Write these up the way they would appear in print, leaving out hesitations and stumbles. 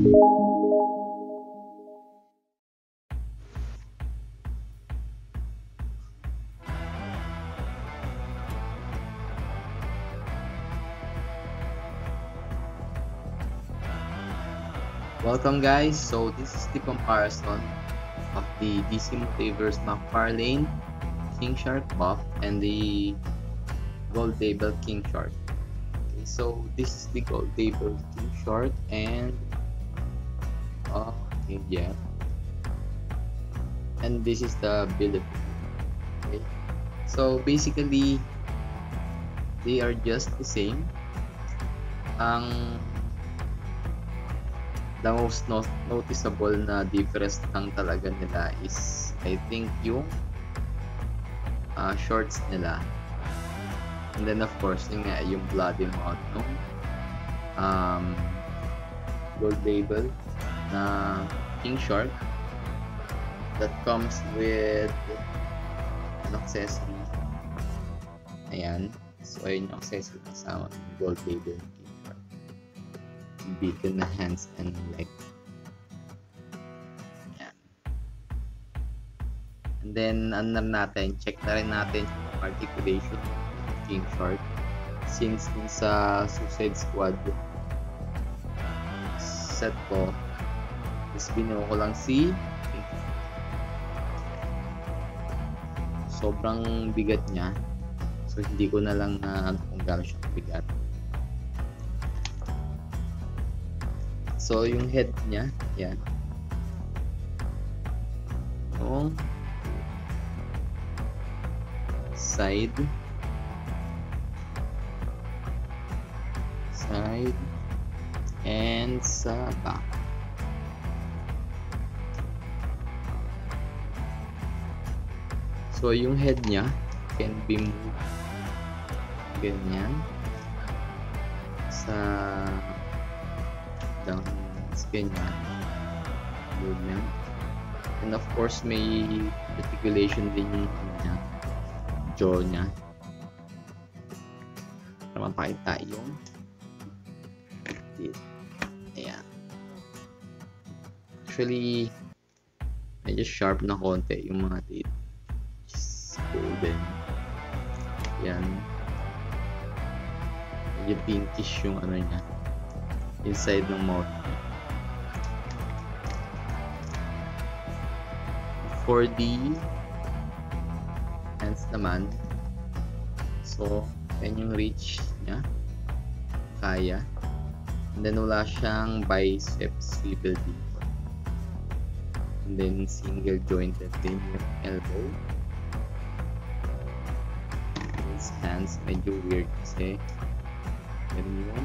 Welcome guys, so this is the comparison of the DC Multiverse McFarlane King Shark buff and the Gold Label King Shark. Okay, so this is the Gold Label King Shark and and this is the build. Okay, so basically they are just the same. The most noticeable na difference lang talaga nila is I think yung shorts nila, and then of course yung bloody mouth nung Gold Label na King Shark that comes with an accessory. Ayan, so ayun yung accessory kasama ng Gold Label King Shark, beaten na hands and leg. Ayan. And then check na rin natin yung articulation ng King Shark, since dun sa Suicide Squad set ko is binuo ko lang si King Shark. Sobrang bigat niya, so hindi ko na lang kung gaano siya bigat. So yung head niya, yan. Yung side and sa back. So yung head niya can be moved ganyan sa down, ganyan movement, and of course may articulation din yung jaw niya para mapakita yung teeth. Ayan, actually medyo sharp na konti yung mga teeth, golden. Yan, medyo pinkish yung niya inside ng mouth niya. For the hands naman, so yan yung reach niya, kaya, and then wala siyang biceps swivel dito, and then single jointed din yung elbow. His hands medyo weird kasi ganyan.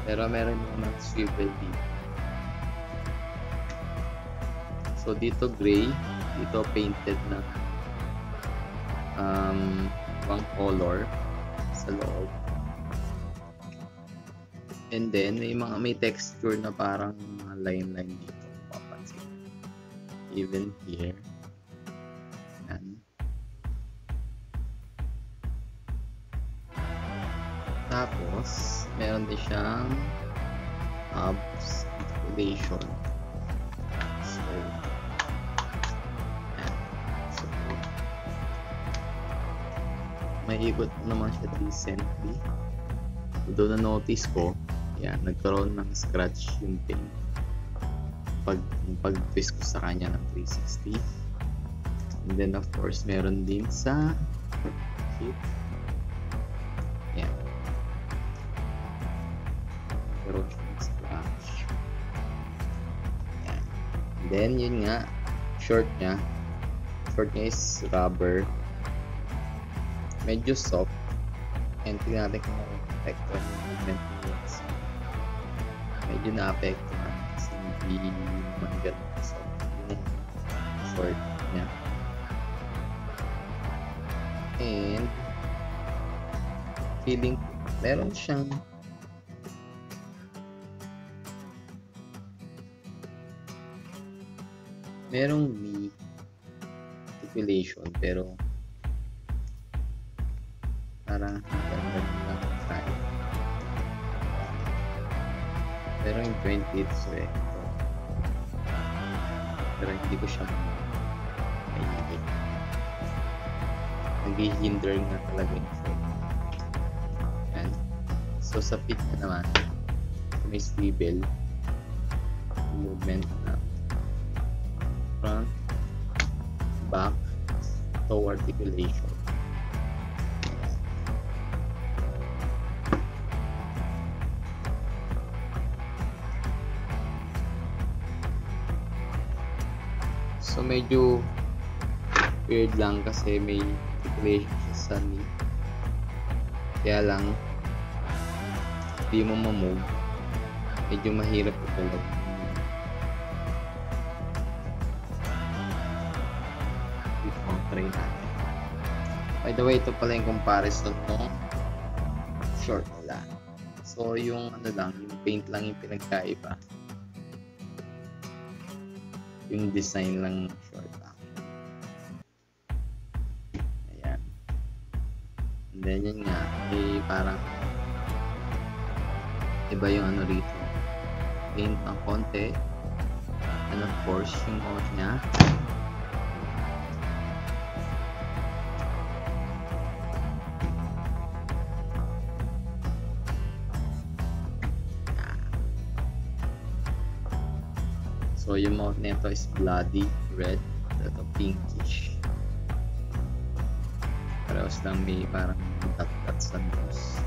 Pero meron naman swivel dito. So dito gray, dito painted na pang color sa loob. And then may texture na parang mga line dito, papansin. Even here. Yan. Tapos meron din siyang abs articulation. So may ikot naman siya decently. Although na-notice ko, yan, nagkaroon ng scratch yung paint pag-twist ko sa kanya ng 360. And then of course meron din sa hip. Yan, nagkaroon siya ng scratch. Yan. And then yun nga, short niya is rubber, medyo soft, and tingnan natin kung na-apektuhan yung movement niya. Medyo na-apektuhan kasi hindi naman ganun soft yung short niya. And feeling meron siyang merong knee articulation pero parang hanggang lang tayo. Pero yung 28 recto. Pero hindi ko siya mahilig. Nag-hinder nga talaga yung short. Yan. So sa pit na naman, may swivel, movement na front, back, toe articulation. So medyo weird lang kasi may articulation siya sa knee. Kaya lang hindi mo ma-move. Medyo mahirap ito lang. Try natin. By the way, ito pala yung comparison ng short nila. So yung ano lang, yung paint lang yung pinagkaiba. Yung design lang ng short lang. Ayan. And then yun nga, parang iba yung ano rito. Paint ng konti. And of course, yung mouth niya. So yung mouth nito is bloody red, ito pinkish. Parehas lang may parang dot-dot sa nose.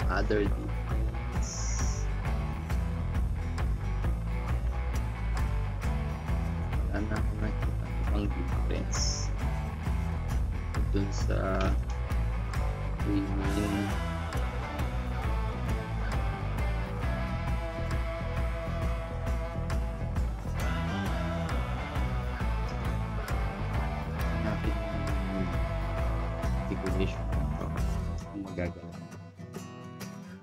Other details. Wala na ako nakita ibang difference dun sa main articulation nito kung magagalaw.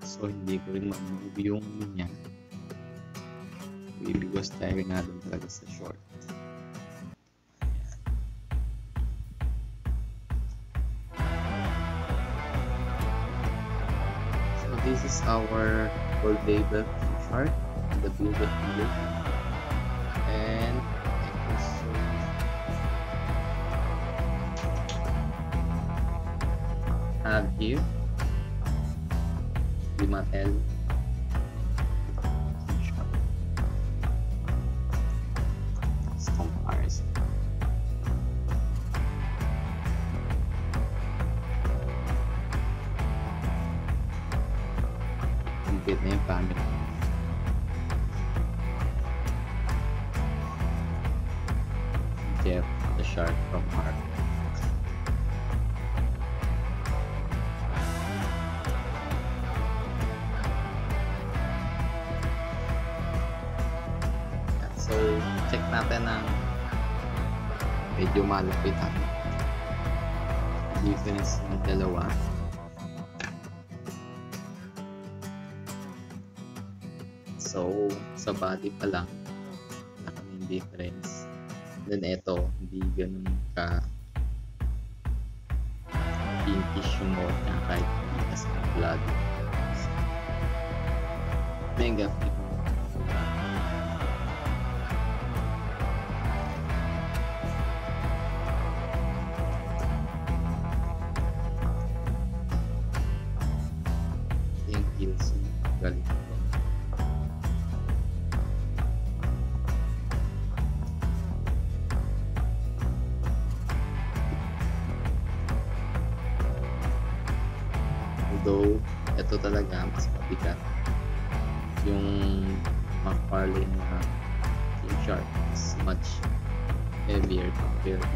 So hindi ko rin ma-move yung niya. Bibigwas tayo nga dun talaga sa short. So this is our foldable chart in the build-up video. And have here Limatel comparison. Complete na yung camera. Jeff the Shark from Marvel. So, check natin ang medyo malapitan. Difference ng dalawa. So, sa body pa lang, wala kaming difference. Then, ito, hindi ganun ka pinkish yung mouth niya kahit hindi kasi ng blood. Mega fit. Yung heels galing. Although, ito talaga mas mabigat. Yung McFarlane na King Shark is much heavier compared to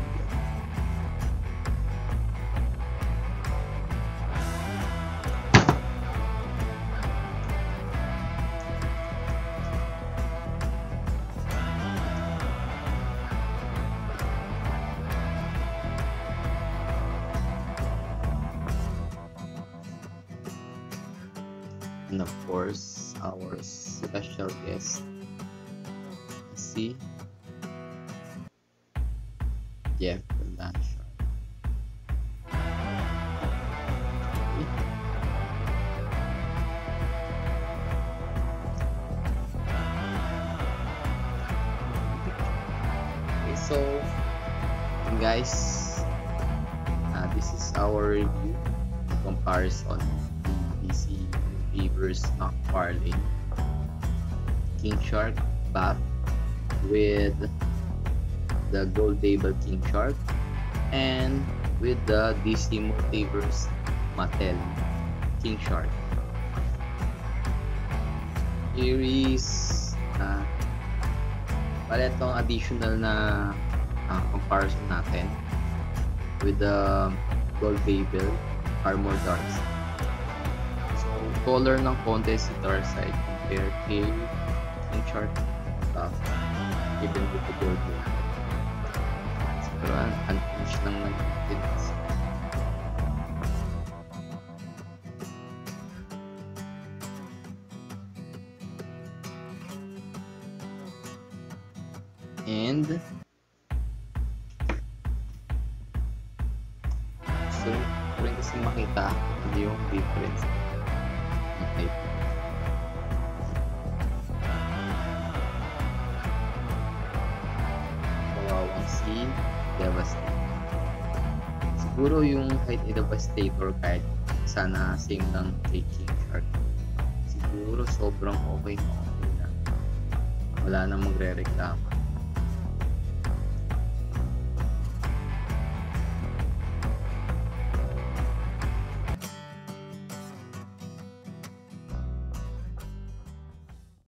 and of course our special guest is see Jeff Blanchard. Okay, so guys, this is our review comparison DC Universe Knock Parlay King Shark Buff with the Goldable King Shark and with the DC Multiverse Mattel King Shark. Here is pala itong additional na comparison natin with the Goldable Armor Darks. So color ng konti si Darkseid compared kay King Shark even with the Goldable. Pero unfinished lang natin. And so rin kasi makita ano yung difference. Okay. Kawawang si Devastator. Siguro yung kahit i-Devastator kahit sana same lang kay King Shark. Siguro sobrang okay na. Wala nang magre-reklamo.